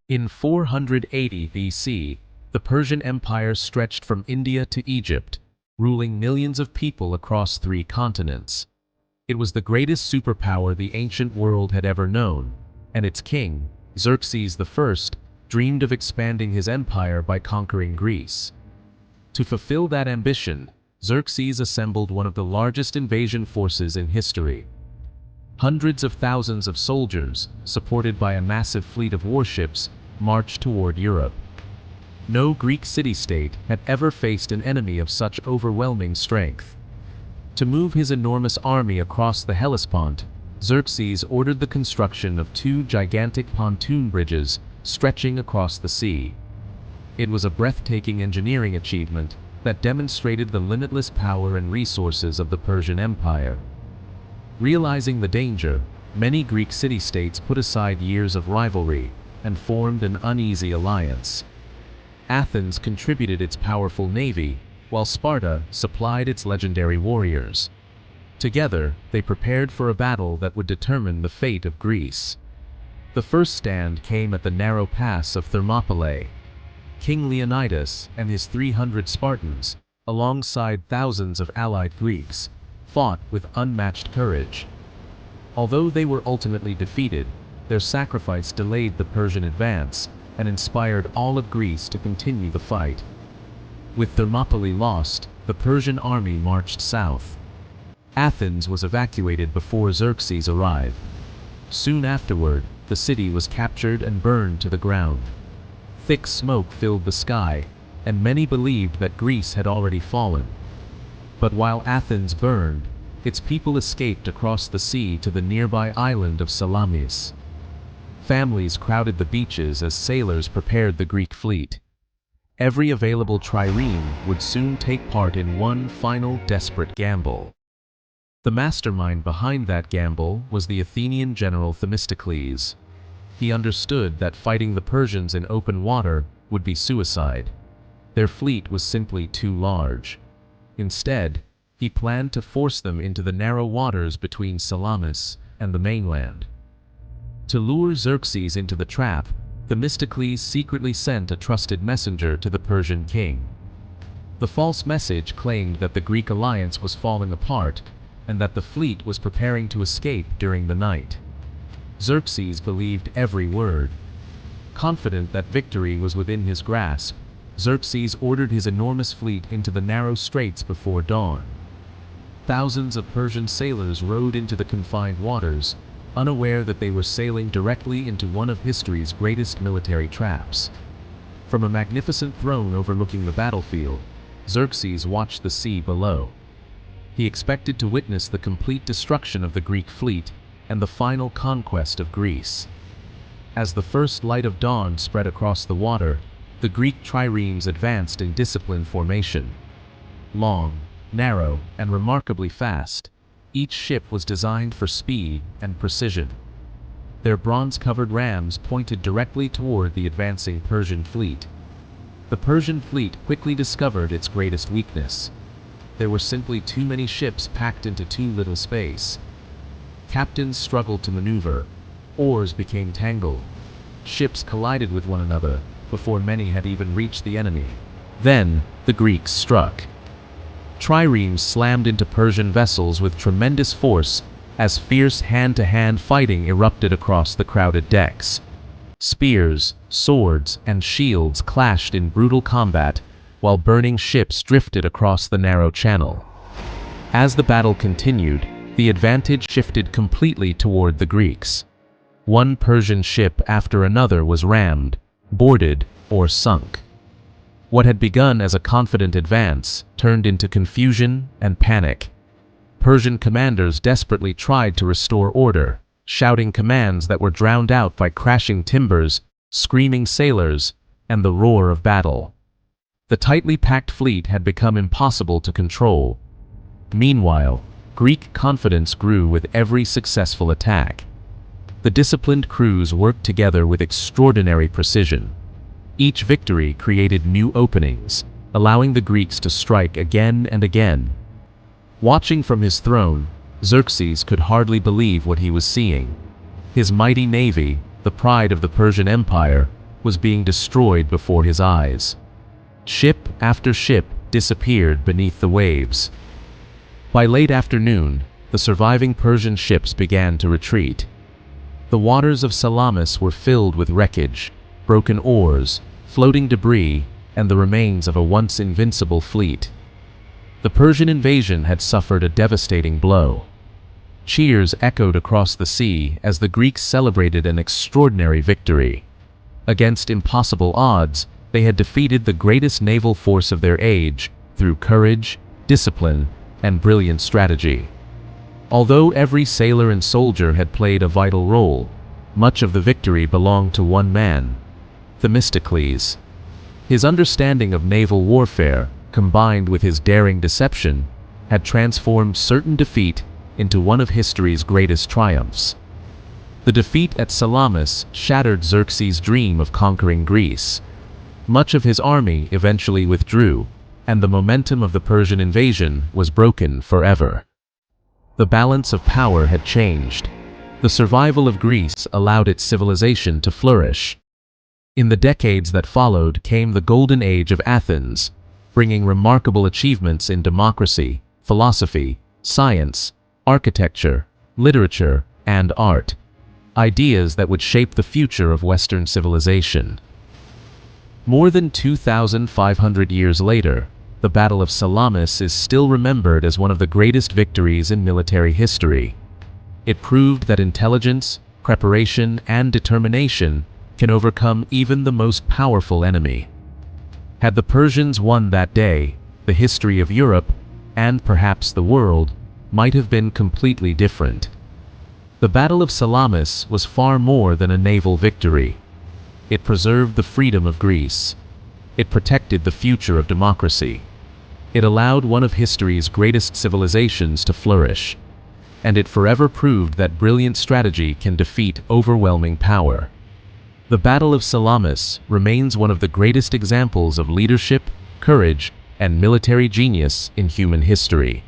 In 480 BC, the Persian Empire stretched from India to Egypt, ruling millions of people across 3 continents. It was the greatest superpower the ancient world had ever known, and its king, Xerxes I, dreamed of expanding his empire by conquering Greece. To fulfill that ambition, Xerxes assembled one of the largest invasion forces in history. Hundreds of thousands of soldiers, supported by a massive fleet of warships, marched toward Europe. No Greek city-state had ever faced an enemy of such overwhelming strength. To move his enormous army across the Hellespont, Xerxes ordered the construction of 2 gigantic pontoon bridges stretching across the sea. It was a breathtaking engineering achievement that demonstrated the limitless power and resources of the Persian Empire. Realizing the danger, many Greek city-states put aside years of rivalry and formed an uneasy alliance. Athens contributed its powerful navy, while Sparta supplied its legendary warriors. Together, they prepared for a battle that would determine the fate of Greece. The first stand came at the narrow pass of Thermopylae. King Leonidas and his 300 Spartans, alongside thousands of allied Greeks, fought with unmatched courage. Although they were ultimately defeated, their sacrifice delayed the Persian advance and inspired all of Greece to continue the fight. With Thermopylae lost, the Persian army marched south. Athens was evacuated before Xerxes arrived. Soon afterward, the city was captured and burned to the ground. Thick smoke filled the sky, and many believed that Greece had already fallen. But while Athens burned, its people escaped across the sea to the nearby island of Salamis. Families crowded the beaches as sailors prepared the Greek fleet. Every available trireme would soon take part in one final desperate gamble. The mastermind behind that gamble was the Athenian general Themistocles. He understood that fighting the Persians in open water would be suicide. Their fleet was simply too large. Instead, he planned to force them into the narrow waters between Salamis and the mainland. To lure Xerxes into the trap, Themistocles secretly sent a trusted messenger to the Persian king. The false message claimed that the Greek alliance was falling apart and that the fleet was preparing to escape during the night. Xerxes believed every word. Confident that victory was within his grasp, Xerxes ordered his enormous fleet into the narrow straits before dawn. Thousands of Persian sailors rowed into the confined waters, unaware that they were sailing directly into one of history's greatest military traps. From a magnificent throne overlooking the battlefield, Xerxes watched the sea below. He expected to witness the complete destruction of the Greek fleet and the final conquest of Greece. As the first light of dawn spread across the water, the Greek triremes advanced in disciplined formation. Long, narrow, and remarkably fast, each ship was designed for speed and precision. Their bronze-covered rams pointed directly toward the advancing Persian fleet. The Persian fleet quickly discovered its greatest weakness. There were simply too many ships packed into too little space. Captains struggled to maneuver. Oars became tangled. Ships collided with one another before many had even reached the enemy. Then, the Greeks struck. Triremes slammed into Persian vessels with tremendous force as fierce hand-to-hand fighting erupted across the crowded decks. Spears, swords, and shields clashed in brutal combat, while burning ships drifted across the narrow channel. As the battle continued, the advantage shifted completely toward the Greeks. One Persian ship after another was rammed, boarded, or sunk. What had begun as a confident advance turned into confusion and panic. Persian commanders desperately tried to restore order, shouting commands that were drowned out by crashing timbers, screaming sailors, and the roar of battle. The tightly packed fleet had become impossible to control. Meanwhile, Greek confidence grew with every successful attack. The disciplined crews worked together with extraordinary precision. Each victory created new openings, allowing the Greeks to strike again and again. Watching from his throne, Xerxes could hardly believe what he was seeing. His mighty navy, the pride of the Persian Empire, was being destroyed before his eyes. Ship after ship disappeared beneath the waves. By late afternoon, the surviving Persian ships began to retreat. The waters of Salamis were filled with wreckage, broken oars, floating debris, and the remains of a once invincible fleet. The Persian invasion had suffered a devastating blow. Cheers echoed across the sea as the Greeks celebrated an extraordinary victory. Against impossible odds, they had defeated the greatest naval force of their age through courage, discipline, and brilliant strategy. Although every sailor and soldier had played a vital role, much of the victory belonged to one man, Themistocles. His understanding of naval warfare, combined with his daring deception, had transformed certain defeat into one of history's greatest triumphs. The defeat at Salamis shattered Xerxes' dream of conquering Greece. Much of his army eventually withdrew, and the momentum of the Persian invasion was broken forever. The balance of power had changed. The survival of Greece allowed its civilization to flourish. In the decades that followed came the golden age of Athens, bringing remarkable achievements in democracy, philosophy, science, architecture, literature, and art, ideas that would shape the future of Western civilization. More than 2,500 years later, the Battle of Salamis is still remembered as one of the greatest victories in military history. It proved that intelligence, preparation, and determination can overcome even the most powerful enemy. Had the Persians won that day, the history of Europe, and perhaps the world, might have been completely different. The Battle of Salamis was far more than a naval victory. It preserved the freedom of Greece. It protected the future of democracy. It allowed one of history's greatest civilizations to flourish. And it forever proved that brilliant strategy can defeat overwhelming power. The Battle of Salamis remains one of the greatest examples of leadership, courage, and military genius in human history.